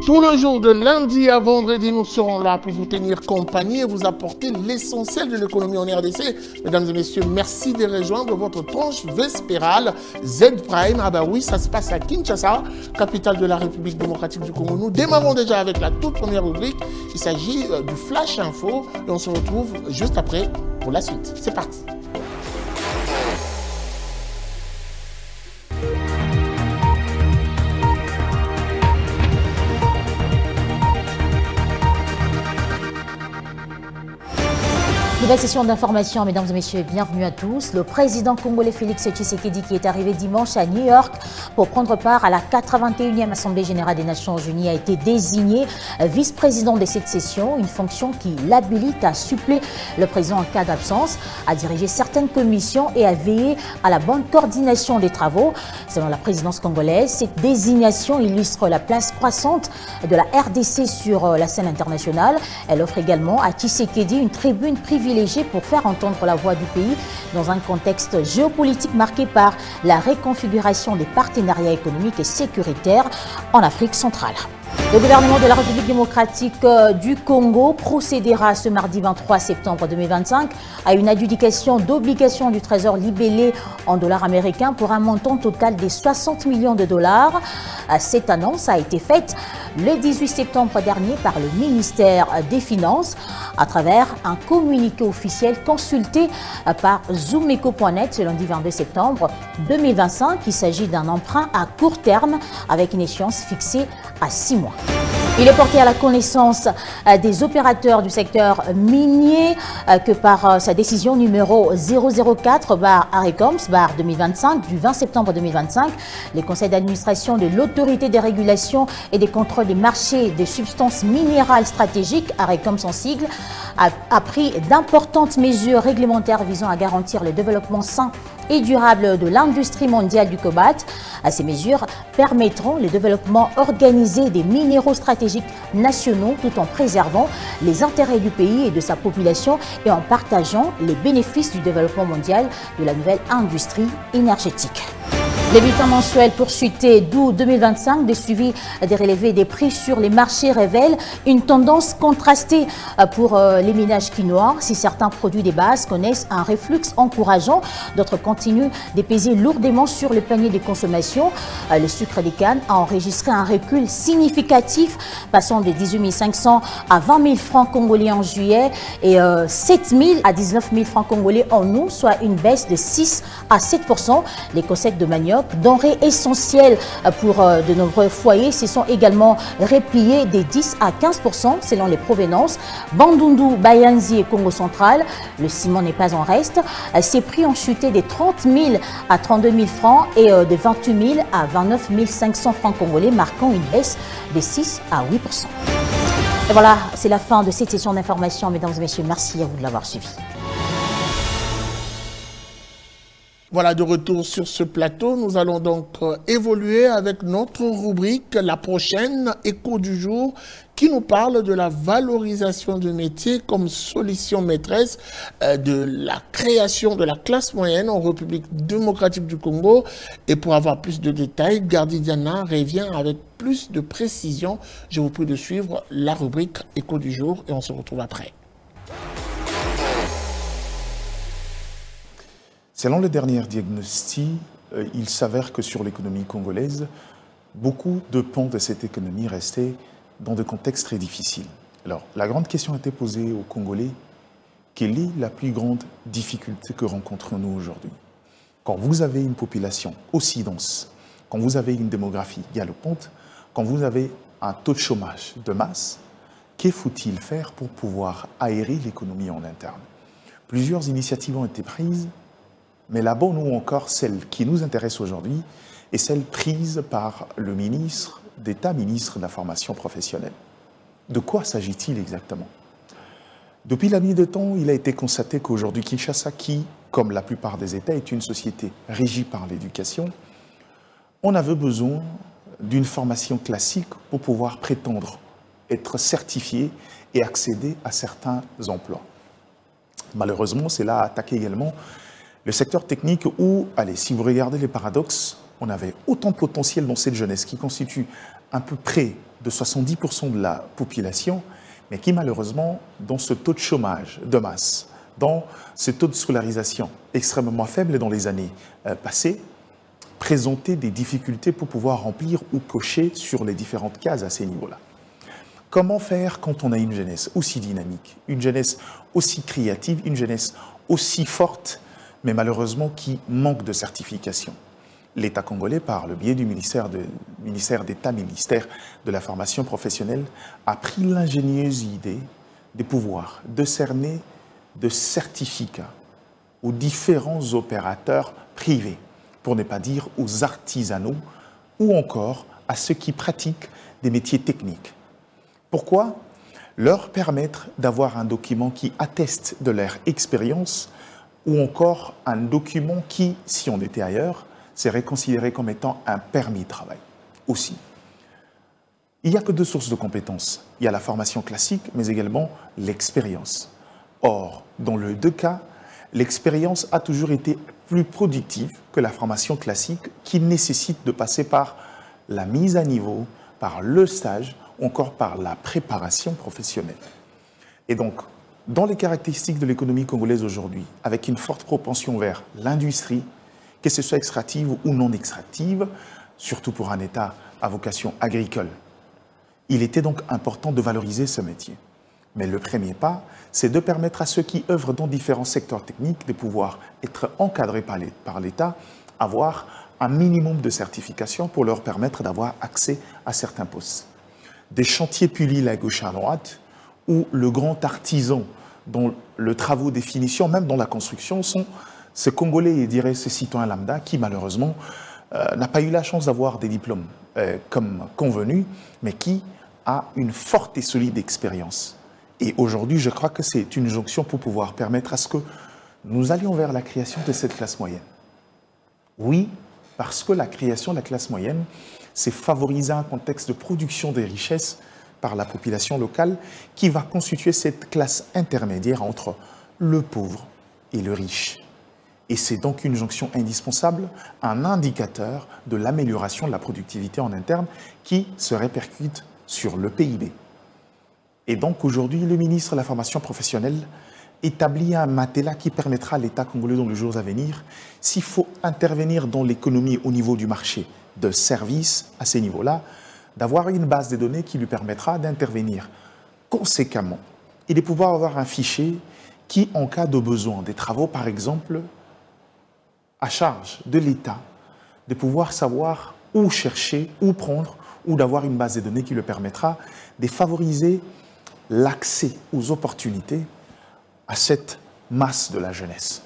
Tout le jour de lundi à vendredi, nous serons là pour vous tenir compagnie et vous apporter l'essentiel de l'économie en RDC. Mesdames et messieurs, merci de rejoindre votre tranche vespérale Z Prime. Ah bah oui, ça se passe à Kinshasa, capitale de la République démocratique du Congo. Nous démarrons déjà avec la toute première rubrique. Il s'agit du Flash Info et on se retrouve juste après pour la suite. C'est parti. Nouvelle session d'information, mesdames et messieurs, bienvenue à tous. Le président congolais Félix Tshisekedi, qui est arrivé dimanche à New York pour prendre part à la 81e Assemblée générale des Nations Unies, a été désigné vice-président de cette session, une fonction qui l'habilite à suppléer le président en cas d'absence, à diriger certaines commissions et à veiller à la bonne coordination des travaux. Selon la présidence congolaise, cette désignation illustre la place croissante de la RDC sur la scène internationale. Elle offre également à Tshisekedi une tribune privilégiée pour faire entendre la voix du pays dans un contexte géopolitique marqué par la reconfiguration des partenariats économiques et sécuritaires en Afrique centrale. Le gouvernement de la République démocratique du Congo procédera ce mardi 23 septembre 2025 à une adjudication d'obligations du Trésor libellées en dollars américains pour un montant total de 60 millions de dollars. Cette annonce a été faite le 18 septembre dernier par le ministère des Finances à travers un communiqué officiel consulté par Zoomeco.net ce lundi 22 septembre 2025. Il s'agit d'un emprunt à court terme avec une échéance fixée à 6 mois. Il est porté à la connaissance des opérateurs du secteur minier que par sa décision numéro 004/ARECOMS/2025 du 20 septembre 2025, les conseils d'administration de l'autorité des régulations et des contrôles des marchés des substances minérales stratégiques, ARECOMS en sigle, a pris d'importantes mesures réglementaires visant à garantir le développement sain et durable de l'industrie mondiale du cobalt. Ces mesures permettront le développement organisé des minéraux stratégiques nationaux tout en préservant les intérêts du pays et de sa population et en partageant les bénéfices du développement mondial de la nouvelle industrie énergétique. Les bulletins mensuels poursuités d'août 2025 des suivis des relevés des prix sur les marchés révèlent une tendance contrastée pour les ménages quinois. Si certains produits des bases connaissent un reflux encourageant, d'autres continuent de peser lourdement sur le panier de consommation. Le sucre des cannes a enregistré un recul significatif, passant de 18 500 à 20 000 francs congolais en juillet et 7 000 à 19 000 francs congolais en août, soit une baisse de 6 à 7%. Les cosettes de manioc, denrées essentielles pour de nombreux foyers, se sont également repliées de 10 à 15% selon les provenances. Bandundu, Bayanzi et Congo central, le ciment n'est pas en reste. Ces prix ont chuté de 30 000 à 32 000 francs et de 28 000 à 29 500 francs congolais, marquant une baisse de 6 à 8%. Et voilà, c'est la fin de cette session d'information, mesdames et messieurs. Merci à vous de l'avoir suivi. Voilà, de retour sur ce plateau, nous allons donc évoluer avec notre rubrique, la prochaine, Écho du jour, qui nous parle de la valorisation du métier comme solution maîtresse de la création de la classe moyenne en République démocratique du Congo. Et pour avoir plus de détails, Gardi Diana revient avec plus de précision. Je vous prie de suivre la rubrique Écho du jour et on se retrouve après. Selon le dernier diagnostic, il s'avère que sur l'économie congolaise, beaucoup de pans de cette économie restaient dans des contextes très difficiles. Alors, la grande question a été posée aux Congolais, quelle est la plus grande difficulté que rencontrons-nous aujourd'hui? Quand vous avez une population aussi dense, quand vous avez une démographie galopante, quand vous avez un taux de chômage de masse, que faut-il faire pour pouvoir aérer l'économie en interne? Plusieurs initiatives ont été prises, mais la bonne ou encore celle qui nous intéresse aujourd'hui est celle prise par le ministre d'État, ministre de la formation professionnelle. De quoi s'agit-il exactement? Depuis la nuit de temps, il a été constaté qu'aujourd'hui Kinshasa, qui, comme la plupart des États, est une société régie par l'éducation, on avait besoin d'une formation classique pour pouvoir prétendre être certifié et accéder à certains emplois. Malheureusement, cela a attaqué également le secteur technique où, allez, si vous regardez les paradoxes, on avait autant de potentiel dans cette jeunesse qui constitue à peu près de 70% de la population, mais qui malheureusement, dans ce taux de chômage de masse, dans ce taux de scolarisation extrêmement faible dans les années passées, présentaient des difficultés pour pouvoir remplir ou cocher sur les différentes cases à ces niveaux-là. Comment faire quand on a une jeunesse aussi dynamique, une jeunesse aussi créative, une jeunesse aussi forte, mais malheureusement qui manque de certification? L'État congolais, par le biais du ministère d'État, ministère de la formation professionnelle, a pris l'ingénieuse idée de pouvoir décerner de certificats aux différents opérateurs privés, pour ne pas dire aux artisanaux, ou encore à ceux qui pratiquent des métiers techniques. Pourquoi? Leur permettre d'avoir un document qui atteste de leur expérience, ou encore un document qui, si on était ailleurs, serait considéré comme étant un permis de travail aussi. Il n'y a que deux sources de compétences. Il y a la formation classique, mais également l'expérience. Or, dans les deux cas, l'expérience a toujours été plus productive que la formation classique qui nécessite de passer par la mise à niveau, par le stage, ou encore par la préparation professionnelle. Et donc, dans les caractéristiques de l'économie congolaise aujourd'hui, avec une forte propension vers l'industrie, que ce soit extractive ou non extractive, surtout pour un État à vocation agricole, il était donc important de valoriser ce métier. Mais le premier pas, c'est de permettre à ceux qui œuvrent dans différents secteurs techniques de pouvoir être encadrés par l'État, avoir un minimum de certification pour leur permettre d'avoir accès à certains postes. Des chantiers pullils à gauche à droite, où le grand artisan dont le travaux de finition, même dans la construction, sont ce Congolais, et dirait ce citoyen lambda, qui malheureusement n'a pas eu la chance d'avoir des diplômes comme convenu, mais qui a une forte et solide expérience. Et aujourd'hui, je crois que c'est une jonction pour pouvoir permettre à ce que nous allions vers la création de cette classe moyenne. Oui, parce que la création de la classe moyenne, c'est favoriser un contexte de production des richesses par la population locale qui va constituer cette classe intermédiaire entre le pauvre et le riche. Et c'est donc une jonction indispensable, un indicateur de l'amélioration de la productivité en interne qui se répercute sur le PIB. Et donc aujourd'hui, le ministre de la Formation professionnelle établit un matelas qui permettra à l'État congolais dans les jours à venir, s'il faut intervenir dans l'économie au niveau du marché de services à ces niveaux-là, d'avoir une base de données qui lui permettra d'intervenir conséquemment et de pouvoir avoir un fichier qui, en cas de besoin des travaux, par exemple, à charge de l'État, de pouvoir savoir où chercher, où prendre, ou d'avoir une base de données qui lui permettra de favoriser l'accès aux opportunités à cette masse de la jeunesse.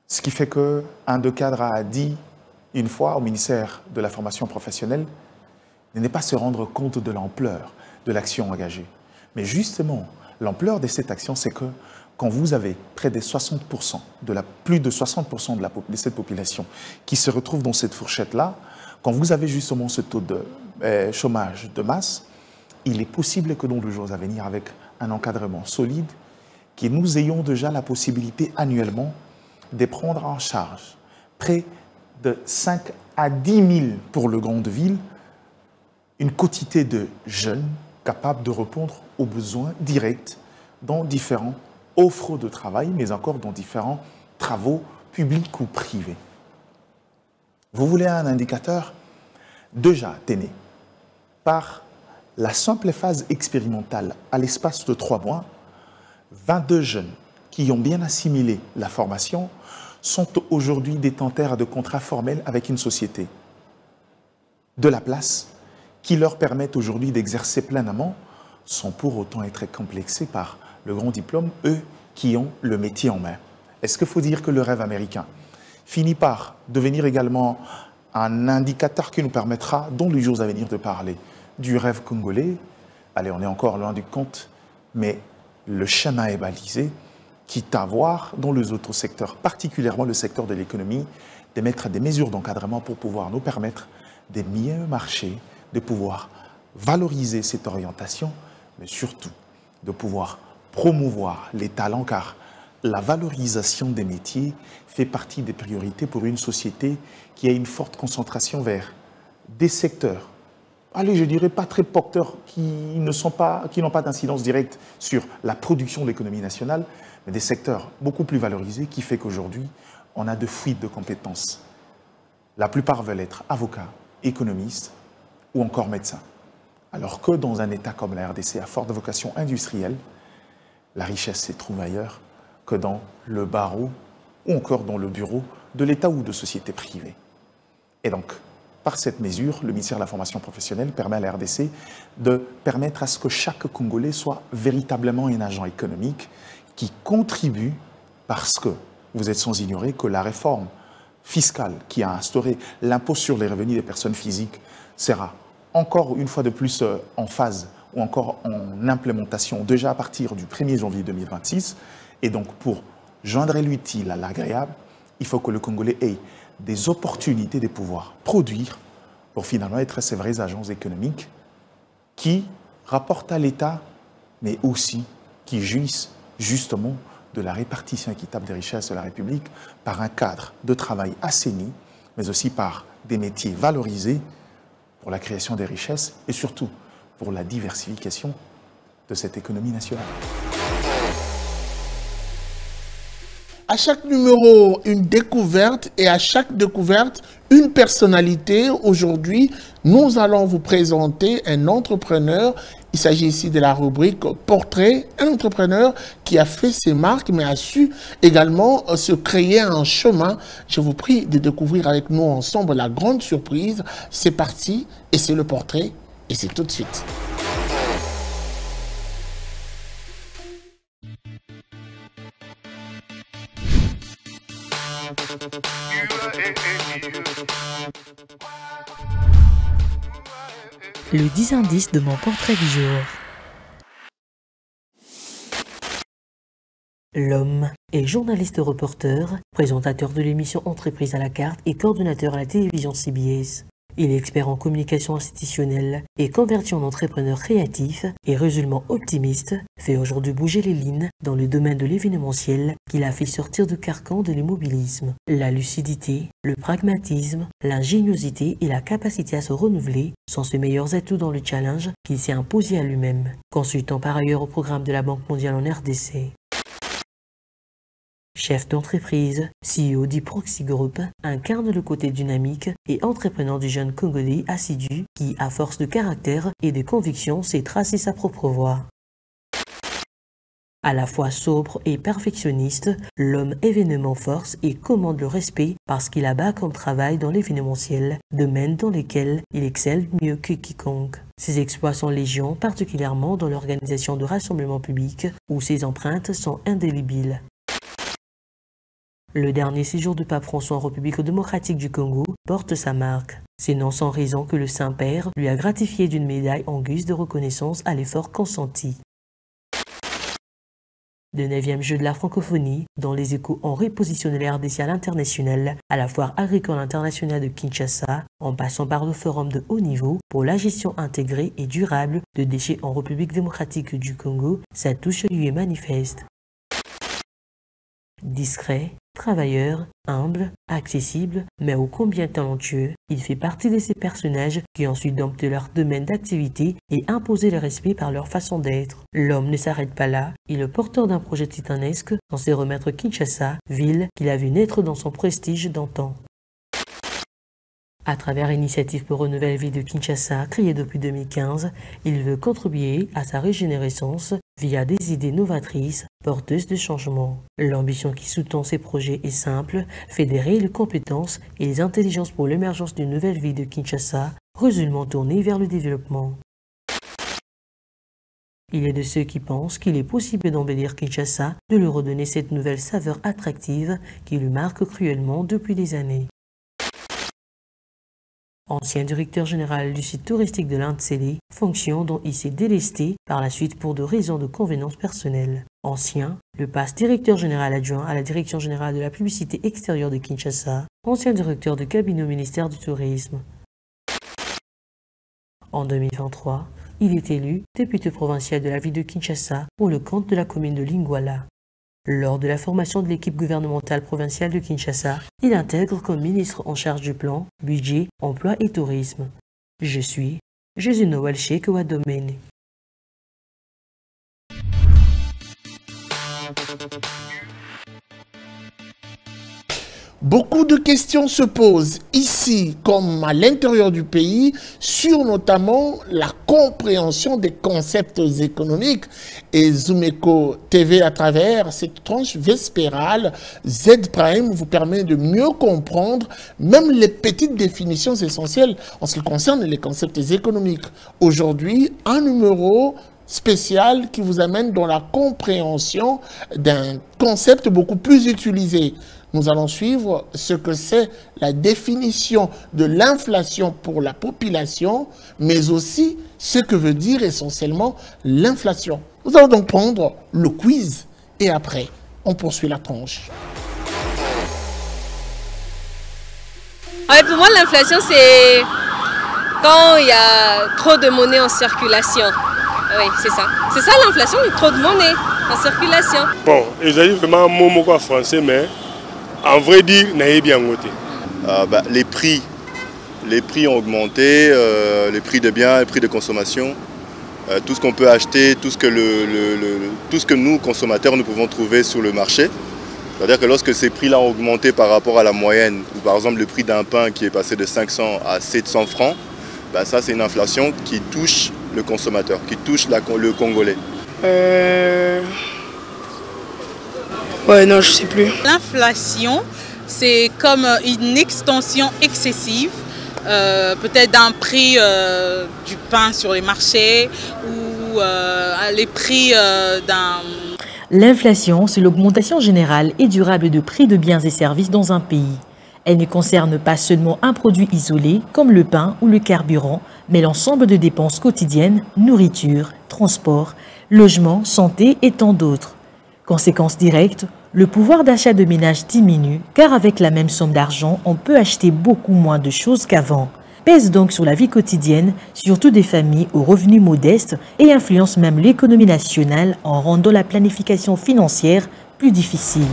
Ce qui fait qu'un de cadres a dit une fois au ministère de la Formation professionnelle de ne pas se rendre compte de l'ampleur de l'action engagée. Mais justement, l'ampleur de cette action, c'est que quand vous avez près de 60%, plus de 60% de cette population qui se retrouve dans cette fourchette-là, quand vous avez justement ce taux de chômage de masse, il est possible que dans les jours à venir, avec un encadrement solide, que nous ayons déjà la possibilité annuellement de prendre en charge près de 5 à 10 000 pour le grande ville, une quantité de jeunes capables de répondre aux besoins directs dans différents offres de travail, mais encore dans différents travaux publics ou privés. Vous voulez un indicateur? Déjà, tenez, par la simple phase expérimentale à l'espace de 3 mois, 22 jeunes qui ont bien assimilé la formation sont aujourd'hui détenteurs de contrats formels avec une société de la place qui leur permettent aujourd'hui d'exercer pleinement sans pour autant être complexés par le grand diplôme, eux qui ont le métier en main. Est-ce qu'il faut dire que le rêve américain finit par devenir également un indicateur qui nous permettra, dans les jours à venir, de parler du rêve congolais? Allez, on est encore loin du compte, mais le chemin est balisé, quitte à voir dans les autres secteurs, particulièrement le secteur de l'économie, de mettre des mesures d'encadrement pour pouvoir nous permettre de mieux marcher, de pouvoir valoriser cette orientation, mais surtout de pouvoir promouvoir les talents, car la valorisation des métiers fait partie des priorités pour une société qui a une forte concentration vers des secteurs allez, je dirais pas très porteurs, qui n'ont pas d'incidence directe sur la production de l'économie nationale, mais des secteurs beaucoup plus valorisés qui fait qu'aujourd'hui, on a de fuites de compétences. La plupart veulent être avocats, économistes ou encore médecins. Alors que dans un État comme la RDC à forte vocation industrielle, la richesse se trouve ailleurs que dans le barreau ou encore dans le bureau de l'État ou de sociétés privées. Et donc, par cette mesure, le ministère de la formation professionnelle permet à la RDC de permettre à ce que chaque Congolais soit véritablement un agent économique qui contribue, parce que vous êtes sans ignorer que la réforme fiscale qui a instauré l'impôt sur les revenus des personnes physiques sera encore une fois de plus en phase ou encore en implémentation déjà à partir du 1er janvier 2026. Et donc, pour joindre l'utile à l'agréable, il faut que le Congolais ait des opportunités de pouvoir produire pour finalement être ces vrais agents économiques qui rapportent à l'État, mais aussi qui jouissent justement de la répartition équitable des richesses de la République par un cadre de travail assaini, mais aussi par des métiers valorisés pour la création des richesses et surtout pour la diversification de cette économie nationale. À chaque numéro, une découverte et à chaque découverte, une personnalité. Aujourd'hui, nous allons vous présenter un entrepreneur. Il s'agit ici de la rubrique Portrait, un entrepreneur qui a fait ses marques, mais a su également se créer un chemin. Je vous prie de découvrir avec nous ensemble la grande surprise. C'est parti et c'est le portrait et c'est tout de suite. Le 10 indices de mon portrait du jour. L'homme est journaliste reporter, présentateur de l'émission Entreprise à la carte et coordonnateur à la télévision CBS. Il est expert en communication institutionnelle et converti en entrepreneur créatif et résolument optimiste, fait aujourd'hui bouger les lignes dans le domaine de l'événementiel qu'il a fait sortir du carcan de l'immobilisme. La lucidité, le pragmatisme, l'ingéniosité et la capacité à se renouveler sont ses meilleurs atouts dans le challenge qu'il s'est imposé à lui-même, consultant par ailleurs au programme de la Banque mondiale en RDC. Chef d'entreprise, CEO du Proxy Group, incarne le côté dynamique et entreprenant du jeune Congolais assidu qui, à force de caractère et de conviction, sait tracer sa propre voie. À la fois sobre et perfectionniste, l'homme événement force et commande le respect parce qu'il abat comme travail dans l'événementiel, domaine dans lequel il excelle mieux que quiconque. Ses exploits sont légion, particulièrement dans l'organisation de rassemblements publics où ses empreintes sont indélébiles. Le dernier séjour du pape François en République démocratique du Congo porte sa marque. C'est non sans raison que le Saint-Père lui a gratifié d'une médaille en guise de reconnaissance à l'effort consenti. Le 9e jeu de la francophonie, dont les échos ont repositionné la RDC à l'international, à la foire agricole internationale de Kinshasa, en passant par le forum de haut niveau pour la gestion intégrée et durable de déchets en République démocratique du Congo, sa touche lui est manifeste. Discret, travailleur, humble, accessible, mais ô combien talentueux, il fait partie de ces personnages qui ont su dompter leur domaine d'activité et imposer le respect par leur façon d'être. L'homme ne s'arrête pas là, il est porteur d'un projet titanesque censé remettre Kinshasa, ville qu'il a vu naître dans son prestige d'antan. À travers l'initiative pour une nouvelle vie de Kinshasa, créée depuis 2015, il veut contribuer à sa régénérescence via des idées novatrices, porteuses de changement. L'ambition qui sous-tend ces projets est simple, fédérer les compétences et les intelligences pour l'émergence d'une nouvelle vie de Kinshasa, résolument tournée vers le développement. Il est de ceux qui pensent qu'il est possible d'embellir Kinshasa, de lui redonner cette nouvelle saveur attractive qui lui marque cruellement depuis des années. Ancien directeur général du site touristique de l'Intsélé, fonction dont il s'est délesté par la suite pour de raisons de convenance personnelle. Ancien, le passe directeur général adjoint à la direction générale de la publicité extérieure de Kinshasa, ancien directeur de cabinet au ministère du Tourisme. En 2023, il est élu député provincial de la ville de Kinshasa pour le compte de la commune de Lingwala. Lors de la formation de l'équipe gouvernementale provinciale de Kinshasa, il intègre comme ministre en charge du plan, budget, emploi et tourisme. Je suis Jésus Noël Cheikh Wadomene. Beaucoup de questions se posent ici comme à l'intérieur du pays sur notamment la compréhension des concepts économiques. Et Zoomeko TV, à travers cette tranche vespérale, Z Prime vous permet de mieux comprendre même les petites définitions essentielles en ce qui concerne les concepts économiques. Aujourd'hui, un numéro spécial qui vous amène dans la compréhension d'un concept beaucoup plus utilisé. Nous allons suivre ce que c'est la définition de l'inflation pour la population, mais aussi ce que veut dire essentiellement l'inflation. Nous allons donc prendre le quiz et après, on poursuit la tranche. Pour moi, l'inflation, c'est quand il y a trop de monnaie en circulation. Oui, c'est ça. C'est ça l'inflation, il y a trop de monnaie en circulation. Bon, ils ont vraiment un mot en français, mais en vrai dire, n'ayez bien goûté. Les prix ont augmenté, les prix de biens, les prix de consommation, tout ce qu'on peut acheter, tout ce que nous, consommateurs, nous pouvons trouver sur le marché. C'est-à-dire que lorsque ces prix-là ont augmenté par rapport à la moyenne, ou par exemple le prix d'un pain qui est passé de 500 à 700 francs, ça c'est une inflation qui touche le consommateur, qui touche le Congolais. Ouais, non, je sais plus. L'inflation, c'est comme une extension excessive, peut-être d'un prix du pain sur les marchés ou les prix d'un... L'inflation, c'est l'augmentation générale et durable de prix de biens et services dans un pays. Elle ne concerne pas seulement un produit isolé, comme le pain ou le carburant, mais l'ensemble de dépenses quotidiennes, nourriture, transport, logement, santé et tant d'autres. Conséquence directe, le pouvoir d'achat de ménage diminue, car avec la même somme d'argent, on peut acheter beaucoup moins de choses qu'avant. Pèse donc sur la vie quotidienne, surtout des familles aux revenus modestes, et influence même l'économie nationale en rendant la planification financière plus difficile.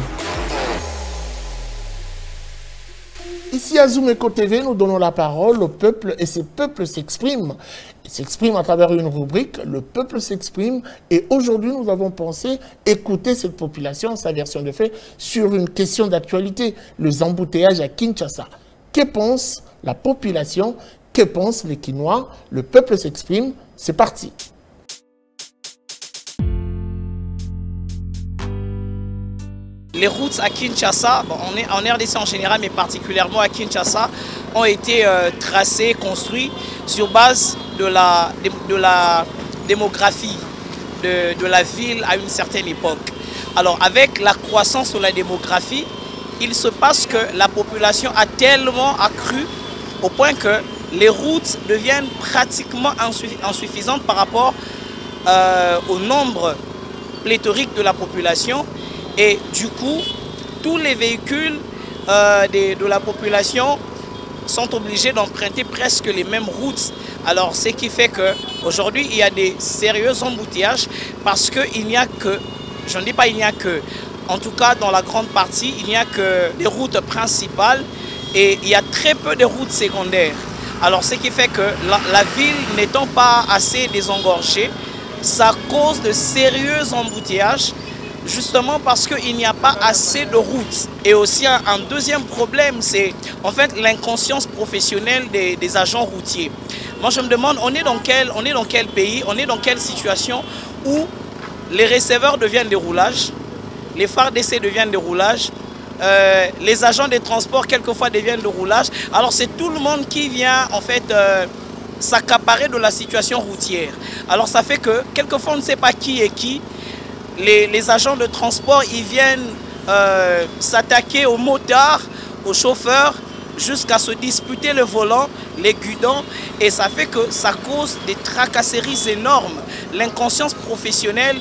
Ici à Zoomeko TV, nous donnons la parole au peuple et ce peuple s'exprime. Il s'exprime à travers une rubrique, le peuple s'exprime. Et aujourd'hui, nous avons pensé écouter cette population, sa version de fait, sur une question d'actualité, les embouteillages à Kinshasa. Que pense la population? Que pensent les Kinois? Le peuple s'exprime, c'est parti. Les routes à Kinshasa, en RDC en général, mais particulièrement à Kinshasa, ont été tracées, construites sur base de la démographie de la ville à une certaine époque. Alors avec la croissance de la démographie, il se passe que la population a tellement accru au point que les routes deviennent pratiquement insuffisantes par rapport au nombre pléthorique de la population. Et du coup, tous les véhicules de la population sont obligés d'emprunter presque les mêmes routes. Alors, ce qui fait qu'aujourd'hui, il y a des sérieux embouteillages parce qu'il n'y a que, je ne dis pas il n'y a que, en tout cas dans la grande partie, il n'y a que des routes principales et il y a très peu de routes secondaires. Alors, ce qui fait que la ville n'étant pas assez désengorgée, ça cause de sérieux embouteillages. Justement parce qu'il n'y a pas assez de routes. Et aussi un deuxième problème, c'est en fait l'inconscience professionnelle des agents routiers. Moi je me demande, on est dans quel pays, on est dans quelle situation où les receveurs deviennent des roulages, les phares d'essai deviennent des roulages, les agents des transports quelquefois deviennent des roulages. Alors c'est tout le monde qui vient en fait s'accaparer de la situation routière. Alors ça fait que quelquefois on ne sait pas qui est qui. Les agents de transport, ils viennent s'attaquer aux motards, aux chauffeurs, jusqu'à se disputer le volant, les guidons. Et ça fait que ça cause des tracasseries énormes. L'inconscience professionnelle,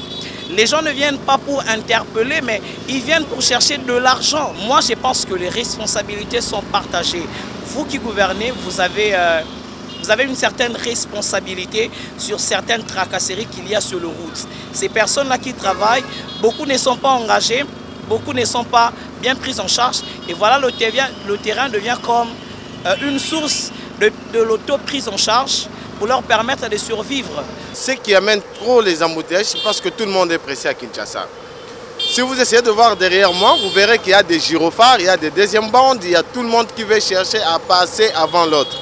les gens ne viennent pas pour interpeller, mais ils viennent pour chercher de l'argent. Moi, je pense que les responsabilités sont partagées. Vous qui gouvernez, vous avez une certaine responsabilité sur certaines tracasseries qu'il y a sur les routes. Ces personnes-là qui travaillent, beaucoup ne sont pas engagés, beaucoup ne sont pas bien pris en charge. Et voilà, le terrain devient comme une source de l'auto-prise en charge pour leur permettre de survivre. Ce qui amène trop les embouteillages, c'est parce que tout le monde est pressé à Kinshasa. Si vous essayez de voir derrière moi, vous verrez qu'il y a des gyrophares, il y a des deuxièmes bandes, il y a tout le monde qui veut chercher à passer avant l'autre.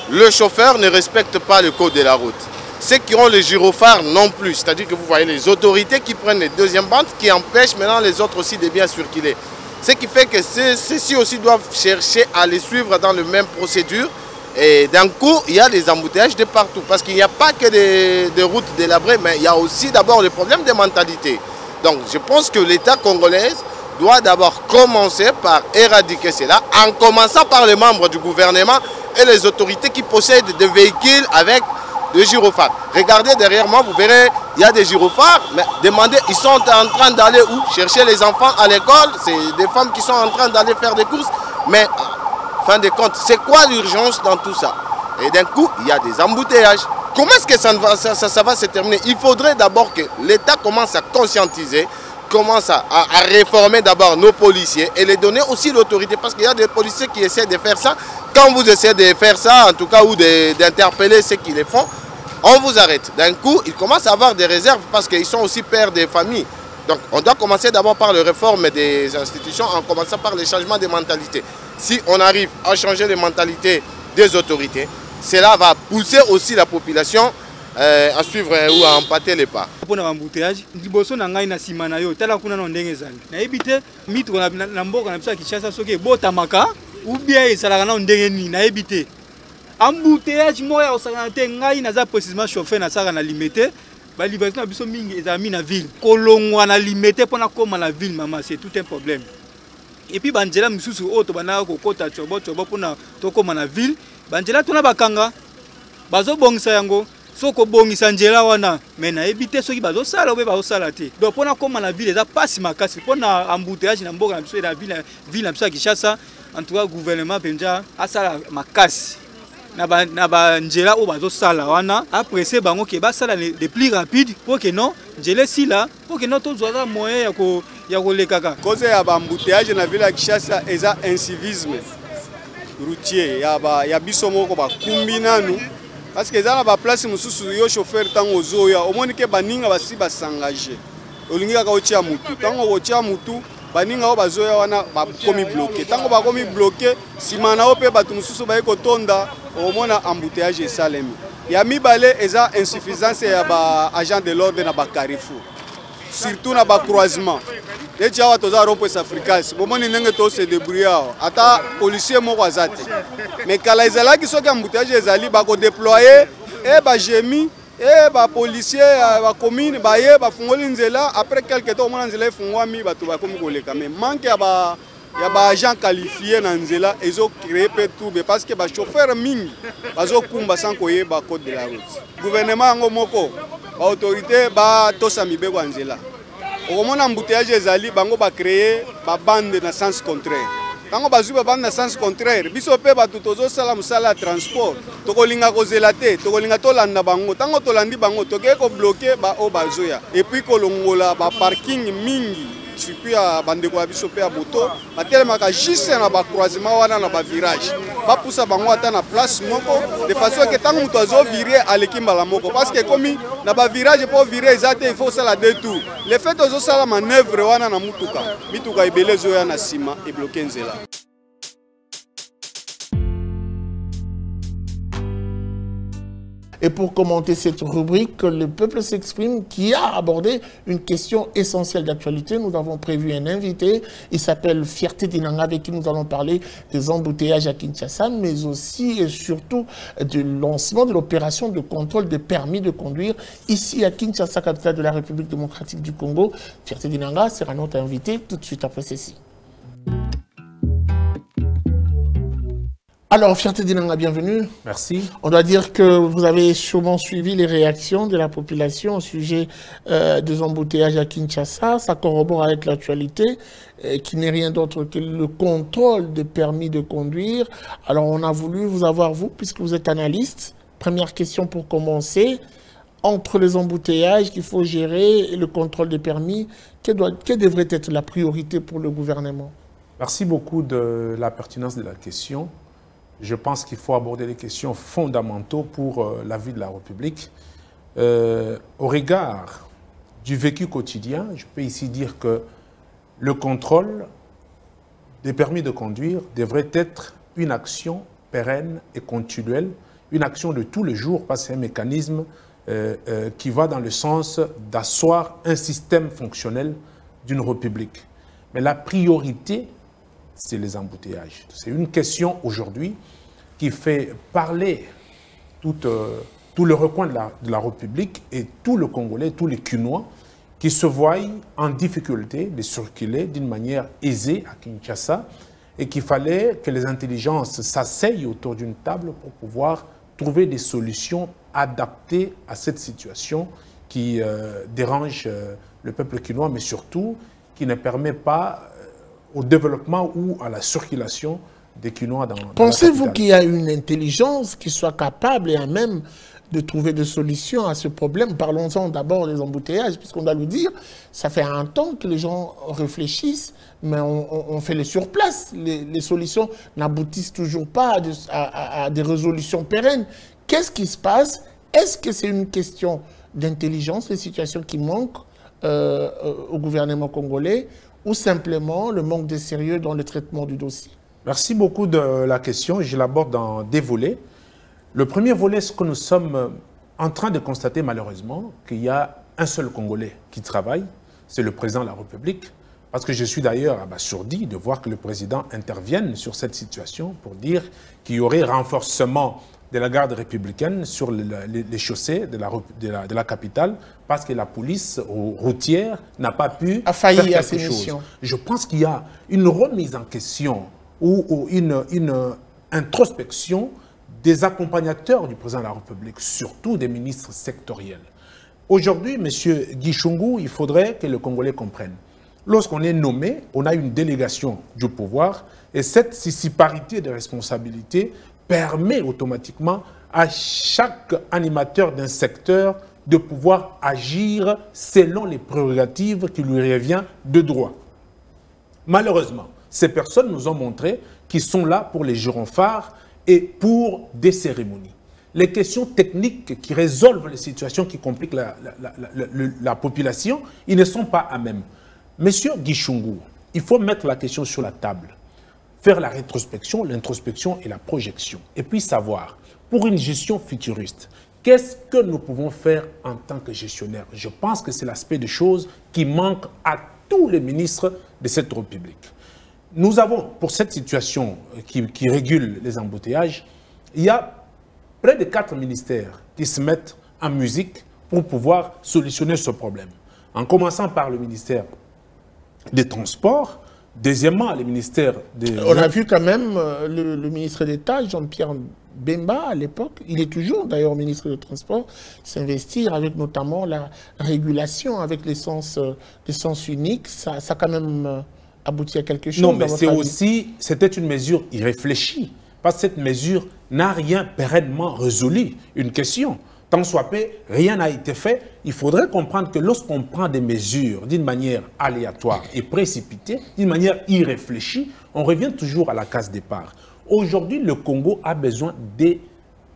Le chauffeur ne respecte pas le code de la route. Ceux qui ont les gyrophares non plus, c'est-à-dire que vous voyez les autorités qui prennent les deuxièmes bandes, qui empêchent maintenant les autres aussi de bien circuler. Ce qui fait que ceux-ci aussi doivent chercher à les suivre dans la même procédure. Et d'un coup, il y a des embouteillages de partout. Parce qu'il n'y a pas que des routes délabrées, mais il y a aussi d'abord le problème de mentalité. Donc je pense que l'État congolais doit d'abord commencer par éradiquer cela, en commençant par les membres du gouvernement et les autorités qui possèdent des véhicules avec des gyrophares. Regardez derrière moi, vous verrez, il y a des gyrophares, mais demandez, ils sont en train d'aller où? Chercher les enfants à l'école, c'est des femmes qui sont en train d'aller faire des courses, mais fin de compte, c'est quoi l'urgence dans tout ça? Et d'un coup, il y a des embouteillages. Comment est-ce que ça va se terminer? Il faudrait d'abord que l'État commence à conscientiser, commence à réformer d'abord nos policiers et les donner aussi l'autorité, parce qu'il y a des policiers qui essaient de faire ça. Quand vous essayez de faire ça, en tout cas, ou d'interpeller ceux qui les font, on vous arrête. D'un coup, ils commencent à avoir des réserves parce qu'ils sont aussi pères des familles. Donc, on doit commencer d'abord par la réforme des institutions, en commençant par le changement des mentalités. Si on arrive à changer les mentalités des autorités, cela va pousser aussi la population à suivre ou à empâter les pas. Pour l'embouteillage, liboso na ngai na sima na yo tala kuna na ndenge ezali. Na yebite mitro na mboka na biso ya Kinshasa soki botamaka ou bien esalaka na ndenge nini na yebite. Embouteillage moya osakana te ngai naza précisément chauffeur na saka na limité. Ba livraison na biso mingi ezami na ville. Kolongwa na limité pona koma na ville mama, c'est tout un problème. Et puis banjela misusu oto banaka kokota chobo pona tokoma na ville. Banjela tona bakanga. Bazo bongisa yango. Soko bongisa njela wana mais na ebite soki bazo sala obe bazo sala te. Donc pona koma na ville eza pasi makasi pona embouteillage na mboka na biso na ville na biso ya Kinshasa, en tout cas gouvernement penja asala makasi na ba njela o bazo sala wana après bango ke ba sala de plus rapide pour que non njela sila pour que non to zwa moyen ya ko lekaka. Cause ya ba embouteillage na ville ya Kinshasa eza incivisme routier ya biso moko ba kumbinanu. Parce que dans la place mususu yo chauffeur tango zoya omoni ke baninga basi basangaje olingi ka otia mutu tango otia mutu baninga o bazoya wana ba komi bloqué tango ba komi bloqué simana o pe batu mususu ba ekotonda omona embouteillage esalemi ya mibale eza insuffisance ya ba agent de l'ordre na ba Carrefour surtout na ba croisement les gens qui ont été africains, ils ont se débrouiller. Ata policiers moko azate. Mais quand les gens qui sont embouteillage ezali ba ko déployer et ba gemi et ba policiers ba commune ba ye ba fungoli nzela après quelques temps on nzela fungwami batu ba komi koleka mais manque ya ba agent qualifié na nzela ezo créer pe tout parce que ba chauffeur mingi bazo kumba sans koyeba code de la route. Gouvernement ngo moko ba autorité ba tosa mibeko nzela. Au moment embouteillage ezali bango ba créer ba bande na sens contraire. Tango bazui ba bande na sens contraire, biso pe ba tutozo sala musala transport. Tokolinga kozela te, tokolinga tolanda bango. Tango tolandi bango toke ko bloquer ba o bazoya. Et puis kolongola ba parking mingi. Surtout ya bande ko biso pe ya moto, batelema ka juste na ba croisement wana na ba virage. Ba poussa bango ata na place moko de façon que tango muto azo virer alekimba la moko parce que comme na ba virage pour virer ezate il faut ça la détour. Le fait ozo sala manœuvre wana na mutuka, mituka ebele zo ya na sima et bloquer nzela. Et pour commenter cette rubrique, le peuple s'exprime qui a abordé une question essentielle d'actualité. Nous avons prévu un invité. Il s'appelle Fierté Dinanga, avec qui nous allons parler des embouteillages à Kinshasa, mais aussi et surtout du lancement de l'opération de contrôle des permis de conduire ici à Kinshasa, capitale de la République démocratique du Congo. Fierté Dinanga sera notre invité tout de suite après ceci. Alors, Fierté Dinanga, bienvenue. Merci. On doit dire que vous avez sûrement suivi les réactions de la population au sujet des embouteillages à Kinshasa. Ça corrobore avec l'actualité, qui n'est rien d'autre que le contrôle des permis de conduire. Alors, on a voulu vous avoir, vous, puisque vous êtes analyste. Première question pour commencer. Entre les embouteillages qu'il faut gérer et le contrôle des permis, quelle devrait être la priorité pour le gouvernement? Merci beaucoup de la pertinence de la question. je pense qu'il faut aborder les questions fondamentales pour la vie de la République. Au regard du vécu quotidien, je peux ici dire que le contrôle des permis de conduire devrait être une action pérenne et continuelle, une action de tous les jours, parce que c'est un mécanisme qui va dans le sens d'asseoir un système fonctionnel d'une république. Mais la priorité, c'est les embouteillages. C'est une question aujourd'hui qui fait parler tout le recoin de la République et tout le Congolais, tous les Kinois, qui se voient en difficulté de circuler d'une manière aisée à Kinshasa et qu'il fallait que les intelligences s'asseyent autour d'une table pour pouvoir trouver des solutions adaptées à cette situation qui dérange le peuple quinois, mais surtout qui ne permet pas au développement ou à la circulation des Quinois dans la capitale. Pensez-vous qu'il y a une intelligence qui soit capable et à même de trouver des solutions à ce problème? Parlons-en d'abord des embouteillages, puisqu'on doit le dire, ça fait un temps que les gens réfléchissent, mais on fait les surplaces. Les solutions n'aboutissent toujours pas à des résolutions pérennes. Qu'est-ce qui se passe? Est-ce que c'est une question d'intelligence, les situations qui manquent au gouvernement congolais, ou simplement le manque de sérieux dans le traitement du dossier? Merci beaucoup de la question. Je l'aborde dans des volets. Le premier volet, c'est que nous sommes en train de constater malheureusement qu'il y a un seul Congolais qui travaille, c'est le président de la République. Parce que je suis d'ailleurs abasourdi de voir que le président intervienne sur cette situation pour dire qu'il y aurait renforcement de la garde républicaine sur les chaussées de la capitale parce que la police routière n'a pas pu faire quelque chose. Je pense qu'il y a une remise en question ou une introspection des accompagnateurs du président de la République, surtout des ministres sectoriels. Aujourd'hui, M. Guy Chungu, il faudrait que le Congolais comprenne. Lorsqu'on est nommé, on a une délégation du pouvoir et cette disparité de responsabilités permet automatiquement à chaque animateur d'un secteur de pouvoir agir selon les prérogatives qui lui reviennent de droit. Malheureusement, ces personnes nous ont montré qu'ils sont là pour les gyrophares et pour des cérémonies. Les questions techniques qui résolvent les situations qui compliquent la population, ils ne sont pas à même. Monsieur Guy Chungu, il faut mettre la question sur la table, faire la rétrospection, l'introspection et la projection, et puis savoir, pour une gestion futuriste, qu'est-ce que nous pouvons faire en tant que gestionnaire? Je pense que c'est l'aspect des choses qui manque à tous les ministres de cette République. Nous avons, pour cette situation qui régule les embouteillages, il y a près de 4 ministères qui se mettent en musique pour pouvoir solutionner ce problème. En commençant par le ministère des Transports, deuxièmement, le ministère des... On a vu quand même le ministre d'État, Jean-Pierre Bemba, à l'époque, il est toujours d'ailleurs ministre des Transports, s'investir avec notamment la régulation avec l'essence unique. Ça a quand même abouti à quelque chose. Non, mais c'est aussi, c'était une mesure irréfléchie. Parce que cette mesure n'a rien pérennement résolu une question. Tant soit peu, rien n'a été fait. Il faudrait comprendre que lorsqu'on prend des mesures d'une manière aléatoire et précipitée, d'une manière irréfléchie, on revient toujours à la case départ. Aujourd'hui, le Congo a besoin des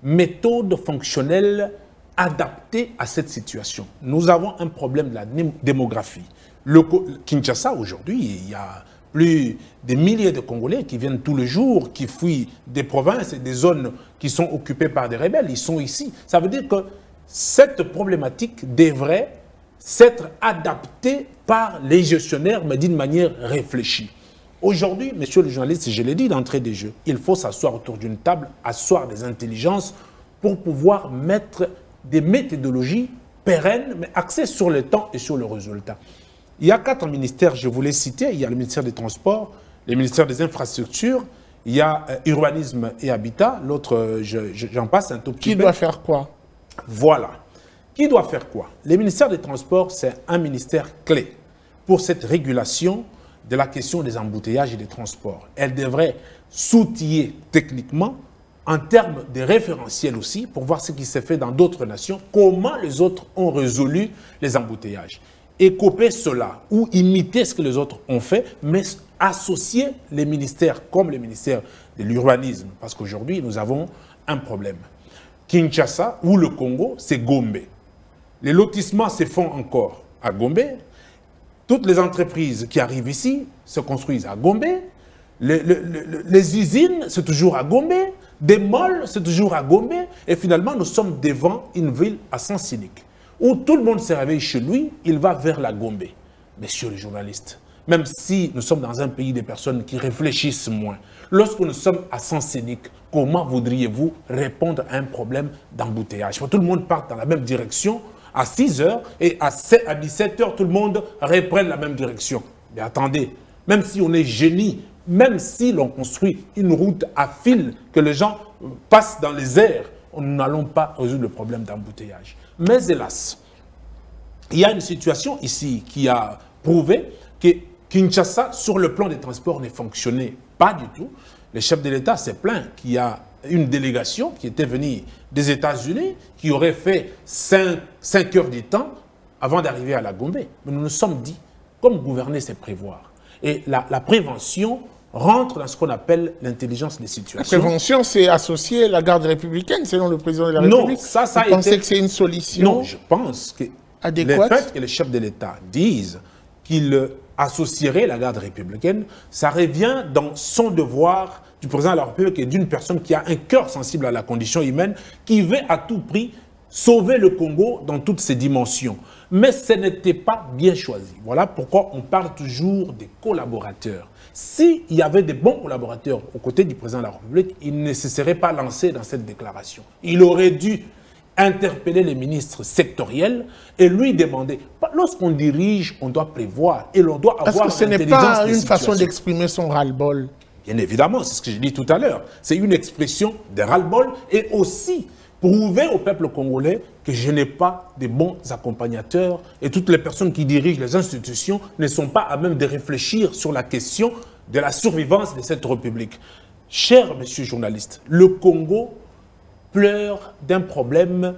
méthodes fonctionnelles adaptées à cette situation. Nous avons un problème de la démographie. Le Kinshasa, aujourd'hui, il y a plus de milliers de Congolais qui viennent tous les jours, qui fuient des provinces et des zones qui sont occupées par des rebelles. Ils sont ici. Ça veut dire que cette problématique devrait s'être adaptée par les gestionnaires, mais d'une manière réfléchie. Aujourd'hui, monsieur le journaliste, je l'ai dit d'entrée des jeux, il faut s'asseoir autour d'une table, asseoir des intelligences pour pouvoir mettre des méthodologies pérennes, mais axées sur le temps et sur le résultat. Il y a 4 ministères, je vous les citer. Il y a le ministère des Transports, le ministère des Infrastructures, il y a Urbanisme et Habitat, l'autre, j'en passe un tout petit peu. Qui doit faire quoi? Voilà. Qui doit faire quoi? Le ministère des Transports, c'est un ministère clé pour cette régulation de la question des embouteillages et des transports. Elle devrait s'outiller techniquement en termes de référentiels aussi pour voir ce qui s'est fait dans d'autres nations, comment les autres ont résolu les embouteillages. Et copier cela ou imiter ce que les autres ont fait, mais associer les ministères comme le ministère de l'urbanisme. Parce qu'aujourd'hui, nous avons un problème. Kinshasa ou le Congo, c'est Gombe. Les lotissements se font encore à Gombe. Toutes les entreprises qui arrivent ici se construisent à Gombe. Les usines, c'est toujours à Gombe. Des malls, c'est toujours à Gombe. Et finalement, nous sommes devant une ville à sens unique, où tout le monde se réveille chez lui, il va vers la Gombe. Messieurs les journalistes, même si nous sommes dans un pays des personnes qui réfléchissent moins, lorsque nous sommes à sens unique, comment voudriez-vous répondre à un problème d'embouteillage? Tout le monde part dans la même direction à 6 h et à 17 h, tout le monde reprenne la même direction. Mais attendez, même si on est génie, même si l'on construit une route à fil, que les gens passent dans les airs, nous n'allons pas résoudre le problème d'embouteillage. Mais hélas, il y a une situation ici qui a prouvé que Kinshasa, sur le plan des transports, ne fonctionnait pas du tout. Le chef de l'État s'est plaint qu'il y a une délégation qui était venue des États-Unis, qui aurait fait 5 heures du temps avant d'arriver à la Gombe. Mais nous nous sommes dit, comme gouverner, c'est prévoir. Et la prévention rentre dans ce qu'on appelle l'intelligence des situations. La prévention, c'est associer la garde républicaine, selon le président de la République. Non, ça Vous pensez que c'est une solution Non, je pense que adéquate? Le fait que le chef de l'État dise qu'il associerait la garde républicaine, ça revient dans son devoir du président de la République et d'une personne qui a un cœur sensible à la condition humaine, qui veut à tout prix sauver le Congo dans toutes ses dimensions. Mais ce n'était pas bien choisi. Voilà pourquoi on parle toujours des collaborateurs. S'il y avait des bons collaborateurs aux côtés du président de la République, il ne se serait pas lancé dans cette déclaration. Il aurait dû interpeller les ministres sectoriels et lui demander. Lorsqu'on dirige, on doit prévoir et l'on doit avoir l'intelligence. Est-ce que ce n'est pas une façon d'exprimer son ras-le-bol? Bien évidemment, c'est ce que j'ai dit tout à l'heure. C'est une expression de ras-le-bol et aussi prouver au peuple congolais que je n'ai pas de bons accompagnateurs et toutes les personnes qui dirigent les institutions ne sont pas à même de réfléchir sur la question de la survivance de cette République. Cher monsieur journaliste, le Congo pleure d'un problème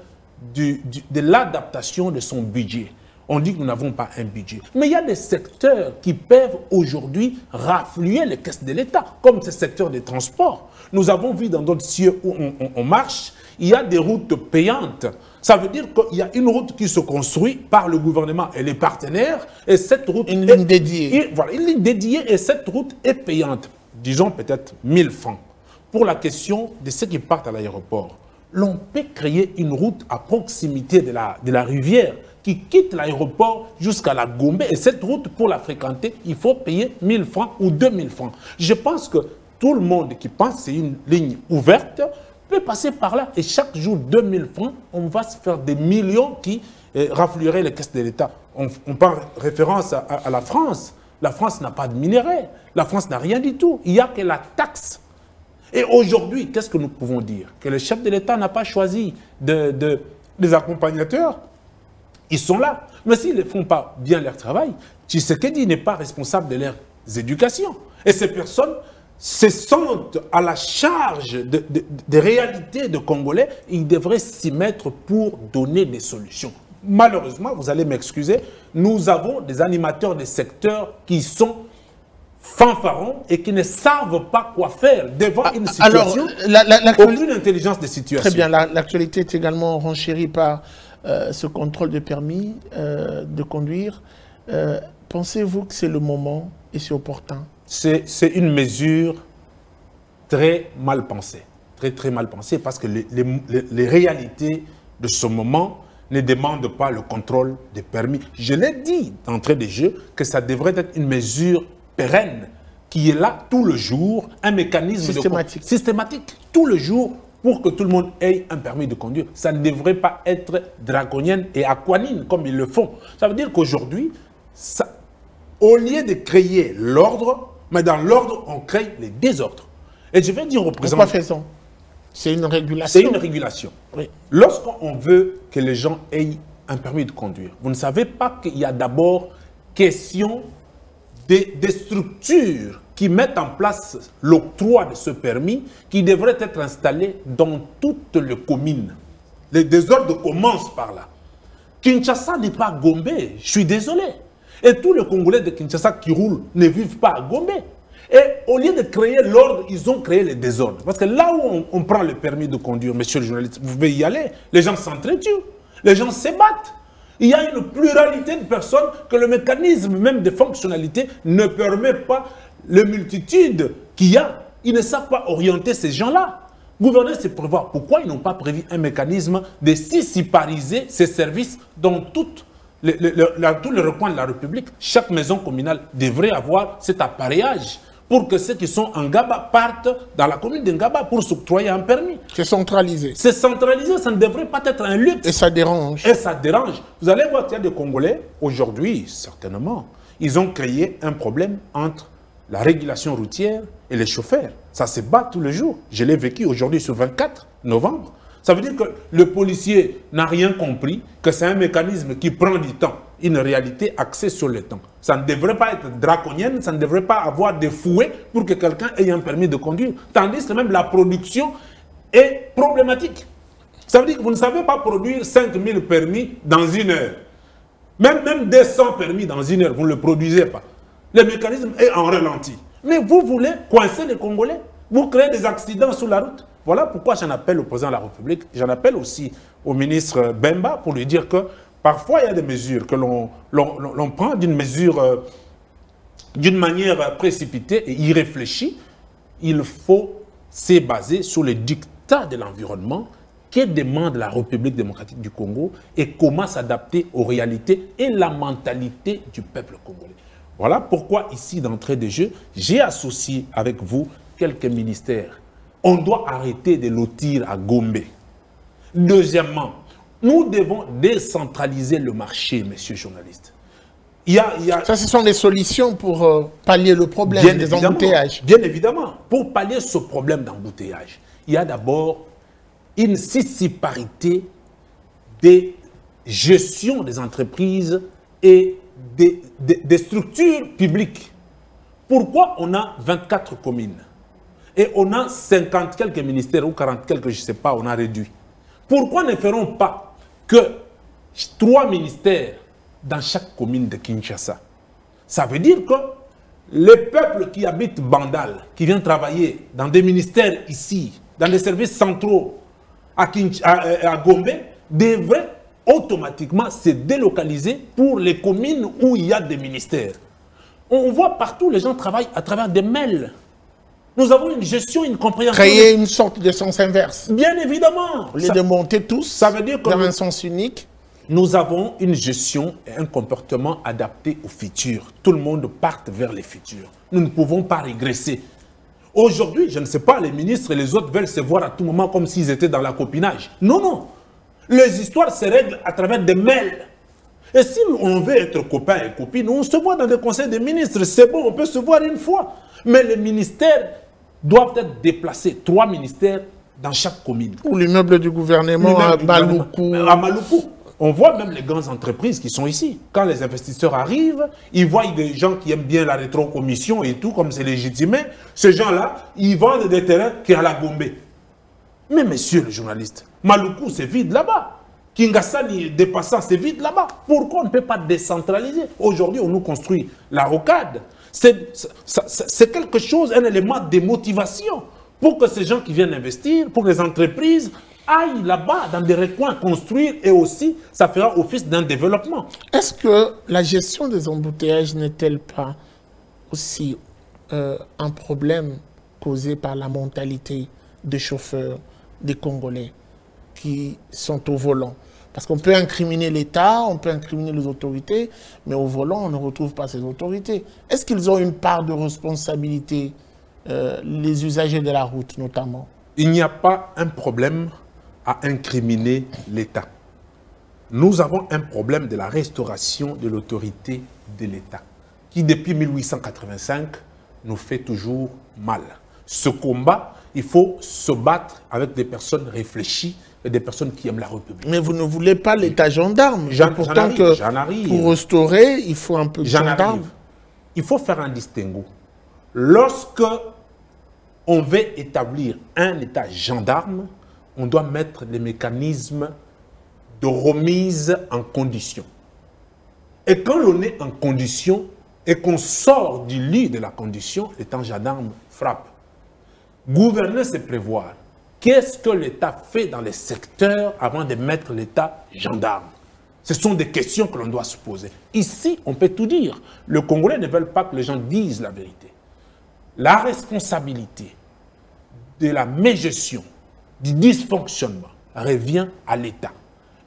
de l'adaptation de son budget. On dit que nous n'avons pas un budget. Mais il y a des secteurs qui peuvent aujourd'hui rafluer les caisses de l'État, comme ce secteur des transports. Nous avons vu dans d'autres cieux où on marche, il y a des routes payantes. Ça veut dire qu'il y a une route qui se construit par le gouvernement et les partenaires, et cette route une ligne dédiée. Voilà, une ligne dédiée, et cette route est payante. Disons peut-être 1000 francs. Pour la question de ceux qui partent à l'aéroport, l'on peut créer une route à proximité de la rivière qui quitte l'aéroport jusqu'à la Gombe. Et cette route, pour la fréquenter, il faut payer 1000 francs ou 2000 francs. Je pense que tout le monde qui pense que c'est une ligne ouverte peut passer par là. Et chaque jour, 2000 francs, on va se faire des millions qui raflueraient les caisses de l'État. On parle référence à la France. La France n'a pas de minerais. La France n'a rien du tout. Il n'y a que la taxe. Et aujourd'hui, qu'est-ce que nous pouvons dire? Que le chef de l'État n'a pas choisi des accompagnateurs. Ils sont là. Mais s'ils ne font pas bien leur travail, Tshisekedi n'est pas responsable de leurs éducations. Et ces personnes se sentent à la charge des réalités de Congolais. Ils devraient s'y mettre pour donner des solutions. Malheureusement, vous allez m'excuser, nous avons des animateurs des secteurs qui sont fanfarons et qui ne savent pas quoi faire devant une situation. Alors, aucune intelligence de situation. Très bien, l'actualité est également renchérie par ce contrôle de permis de conduire. Pensez-vous que c'est le moment et c'est opportun? C'est une mesure très mal pensée. Très mal pensée parce que les réalités de ce moment ne demandent pas le contrôle des permis. Je l'ai dit d'entrée de jeu que ça devrait être une mesure pérenne qui est là tout le jour, un mécanisme systématique tout le jour pour que tout le monde ait un permis de conduire. Ça ne devrait pas être draconienne et aquanine comme ils le font. Ça veut dire qu'aujourd'hui, au lieu de créer l'ordre, mais dans l'ordre, on crée les désordres. Et je vais dire au président... Pourquoi faisons? C'est une régulation. C'est une régulation. Oui. Lorsqu'on veut que les gens aient un permis de conduire, vous ne savez pas qu'il y a d'abord question des structures qui mettent en place l'octroi de ce permis qui devrait être installé dans toutes les communes. Les désordres commencent par là. Kinshasa n'est pas Gombe, je suis désolé. Et tous les Congolais de Kinshasa qui roulent ne vivent pas à Gombe. Et au lieu de créer l'ordre, ils ont créé le désordre. Parce que là où on prend le permis de conduire, monsieur le journaliste, vous pouvez y aller, les gens s'entretuent, les gens se battent. Il y a une pluralité de personnes que le mécanisme même de fonctionnalité ne permet pas, la multitude qu'il y a. Ils ne savent pas orienter ces gens-là. Gouverner, c'est prévoir. Pourquoi ils n'ont pas prévu un mécanisme de sissipariser ces services dans tous les recoins de la République? Chaque maison communale devrait avoir cet appareillage pour que ceux qui sont en Gaba partent dans la commune de Ngaba pour s'octroyer un permis. C'est centralisé. C'est centralisé, ça ne devrait pas être un luxe. Et ça dérange. Et ça dérange. Vous allez voir qu'il y a des Congolais, aujourd'hui, certainement, ils ont créé un problème entre la régulation routière et les chauffeurs. Ça se bat tous les jours. Je l'ai vécu aujourd'hui sur 24 novembre. Ça veut dire que le policier n'a rien compris, que c'est un mécanisme qui prend du temps. Une réalité axée sur le temps. Ça ne devrait pas être draconienne, ça ne devrait pas avoir des fouets pour que quelqu'un ait un permis de conduire. Tandis que même la production est problématique. Ça veut dire que vous ne savez pas produire 5000 permis dans une heure. Même 200 permis dans une heure, vous ne le produisez pas. Le mécanisme est en ralenti. Mais vous voulez coincer les Congolais. Vous créez des accidents sur la route. Voilà pourquoi j'en appelle au président de la République. J'en appelle aussi au ministre Bemba pour lui dire que parfois il y a des mesures que l'on prend d'une manière précipitée et irréfléchie. Il faut se baser sur les dictats de l'environnement que demande la République démocratique du Congo et comment s'adapter aux réalités et la mentalité du peuple congolais. Voilà pourquoi ici, d'entrée de jeu, j'ai associé avec vous quelques ministères. On doit arrêter de lotir à Gombe. Deuxièmement, nous devons décentraliser le marché, monsieur journaliste. Ça, ce sont des solutions pour pallier le problème des embouteillages. Bien évidemment. Pour pallier ce problème d'embouteillage, il y a d'abord une sissiparité des gestions des entreprises et des structures publiques. Pourquoi on a 24 communes et on a 50 quelques ministères ou 40 quelques, je ne sais pas, on a réduit? Pourquoi ne ferons pas que 3 ministères dans chaque commune de Kinshasa? Ça veut dire que les peuples qui habitent Bandal, qui viennent travailler dans des ministères ici, dans des services centraux à Gombe, devraient automatiquement se délocaliser pour les communes où il y a des ministères. On voit partout, les gens travaillent à travers des mails. Nous avons une gestion, une compréhension. Créer une sorte de sens inverse. Bien évidemment. Au lieu de monter tous, ça veut dire que dans un sens unique. Nous avons une gestion et un comportement adapté au futur. Tout le monde part vers le futur. Nous ne pouvons pas régresser. Aujourd'hui, je ne sais pas, les ministres et les autres veulent se voir à tout moment comme s'ils étaient dans la copinage. Non, non. Les histoires se règlent à travers des mails. Et si on veut être copains et copines, on se voit dans des conseils des ministres. C'est bon, on peut se voir une fois. Mais les ministères doivent être déplacés. 3 ministères dans chaque commune. Ou l'immeuble du gouvernement à Maluku. À Maluku. On voit même les grandes entreprises qui sont ici. Quand les investisseurs arrivent, ils voient des gens qui aiment bien la rétrocommission et tout, comme c'est légitimé. Ces gens-là, ils vendent des terrains qui sont à la Gombe. Mais monsieur le journaliste, Maluku, c'est vide là-bas. Kingasani, dépassant, c'est vide là-bas. Pourquoi on ne peut pas décentraliser? Aujourd'hui, on nous construit la rocade. C'est quelque chose, un élément de motivation pour que ces gens qui viennent investir, pour les entreprises, aillent là-bas dans des recoins construire et aussi ça fera office d'un développement. Est-ce que la gestion des embouteillages n'est-elle pas aussi un problème causé par la mentalité des chauffeurs, des Congolais qui sont au volant? Parce qu'on peut incriminer l'État, on peut incriminer les autorités, mais au volant, on ne retrouve pas ces autorités. Est-ce qu'ils ont une part de responsabilité, les usagers de la route notamment? Il n'y a pas un problème à incriminer l'État. Nous avons un problème de la restauration de l'autorité de l'État, qui depuis 1885 nous fait toujours mal. Ce combat, il faut se battre avec des personnes réfléchies et des personnes qui aiment la République. Mais vous ne voulez pas l'État gendarme. Pourtant, pour restaurer, il faut un peu de gendarme. Il faut faire un distinguo. Lorsque on veut établir un État gendarme, on doit mettre les mécanismes de remise en condition. Et quand l'on est en condition, et qu'on sort du lit de la condition, l'état gendarme frappe. Gouverner, c'est prévoir. Qu'est-ce que l'État fait dans les secteurs avant de mettre l'État gendarme? Ce sont des questions que l'on doit se poser. Ici, on peut tout dire. Les Congolais ne veulent pas que les gens disent la vérité. La responsabilité de la mégestion, du dysfonctionnement, revient à l'État.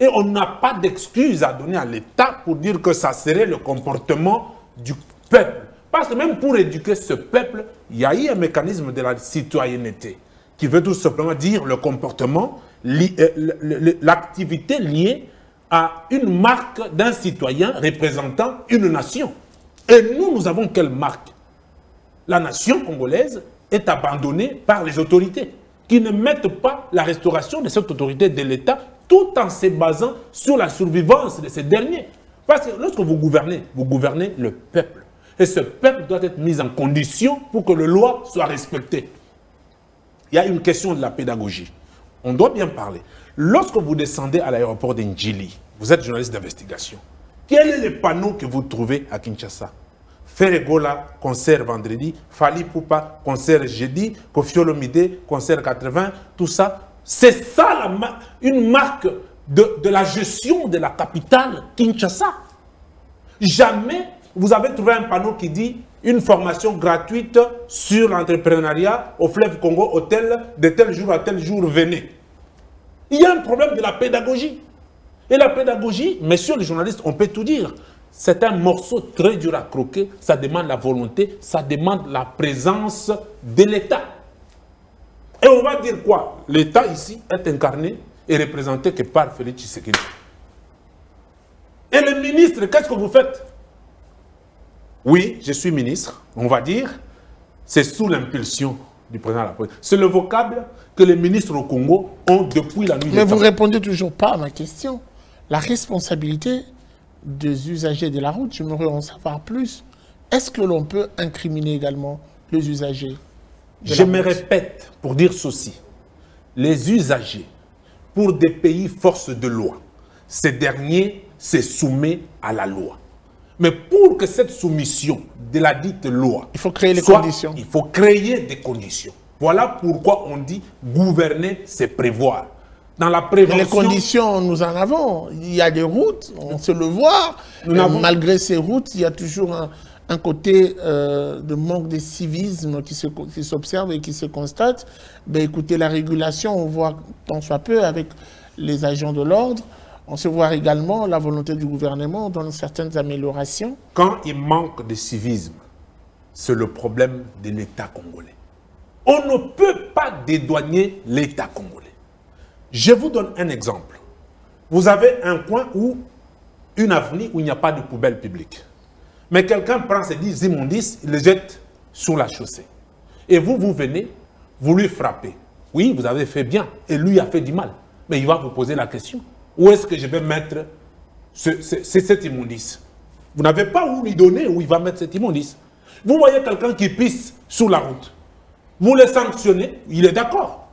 Et on n'a pas d'excuse à donner à l'État pour dire que ça serait le comportement du peuple. Parce que même pour éduquer ce peuple, il y a eu un mécanisme de la citoyenneté qui veut tout simplement dire le comportement, l'activité liée à une marque d'un citoyen représentant une nation. Et nous avons quelle marque? La nation congolaise est abandonnée par les autorités qui ne mettent pas la restauration de cette autorité de l'État tout en se basant sur la survivance de ces derniers. Parce que lorsque vous gouvernez le peuple. Et ce peuple doit être mis en condition pour que les lois soient respectées. Il y a une question de la pédagogie. On doit bien parler. Lorsque vous descendez à l'aéroport d'Ndjili, vous êtes journaliste d'investigation. Quel est le panneau que vous trouvez à Kinshasa? Ferregola, concert vendredi, Fali Poupa, concert jeudi, Koffi Olomide, concert 80, tout ça. C'est ça une marque de la gestion de la capitale Kinshasa. Jamais vous avez trouvé un panneau qui dit une formation gratuite sur l'entrepreneuriat au fleuve Congo, de tel jour à tel jour, venez. Il y a un problème de la pédagogie. Et la pédagogie, messieurs les journalistes, on peut tout dire. C'est un morceau très dur à croquer, ça demande la volonté, ça demande la présence de l'État. Et on va dire quoi? L'État ici est incarné et représenté que par Félix Tshisekedi. Et le ministre, qu'est-ce que vous faites? Oui, je suis ministre, on va dire, c'est sous l'impulsion du président de la République. C'est le vocable que les ministres au Congo ont depuis la nuit. Mais vous ne répondez toujours pas à ma question. La responsabilité des usagers de la route, j'aimerais en savoir plus. Est-ce que l'on peut incriminer également les usagers? Je me répète pour dire ceci. Les usagers, pour des pays force de loi, ces derniers se soumettent à la loi. Mais pour que cette soumission de la dite loi... Il faut créer les conditions. Il faut créer des conditions. Voilà pourquoi on dit gouverner, c'est prévoir. Dans la prévention... Les conditions, nous en avons. Il y a des routes, on sait le voir. Malgré ces routes, il y a toujours un côté de manque de civisme qui s'observe et qui se constate. Ben, écoutez, la régulation, on voit tant soit peu avec les agents de l'ordre. On se voit également la volonté du gouvernement dans certaines améliorations. Quand il manque de civisme, c'est le problème de l'État congolais. On ne peut pas dédouaner l'État congolais. Je vous donne un exemple. Vous avez un coin où, une avenue où il n'y a pas de poubelle publique. Mais quelqu'un prend ces 10 immondices, il les jette sur la chaussée. Et vous, vous venez, vous lui frappez. Oui, vous avez fait bien, et lui a fait du mal. Mais il va vous poser la question. Où est-ce que je vais mettre cet immondice? Vous n'avez pas où lui donner où il va mettre cet immondice. Vous voyez quelqu'un qui pisse sur la route. Vous le sanctionnez, il est d'accord.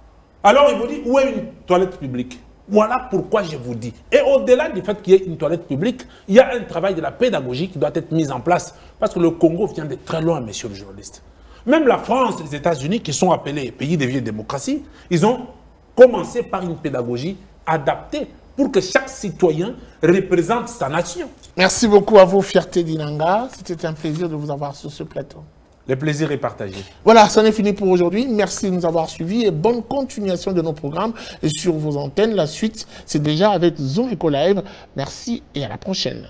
Alors il vous dit, où est une toilette publique? Voilà pourquoi je vous dis. Et au-delà du fait qu'il y ait une toilette publique, il y a un travail de la pédagogie qui doit être mis en place. Parce que le Congo vient de très loin, messieurs les journalistes. Même la France et les États-Unis, qui sont appelés pays de vieille démocratie, ils ont commencé par une pédagogie adaptée pour que chaque citoyen représente sa nation. Merci beaucoup à vous, Fierté d'Inanga. C'était un plaisir de vous avoir sur ce plateau. Le plaisir est partagé. Voilà, c'en est fini pour aujourd'hui. Merci de nous avoir suivis et bonne continuation de nos programmes et sur vos antennes. La suite, c'est déjà avec Zoom Eco Live. Merci et à la prochaine.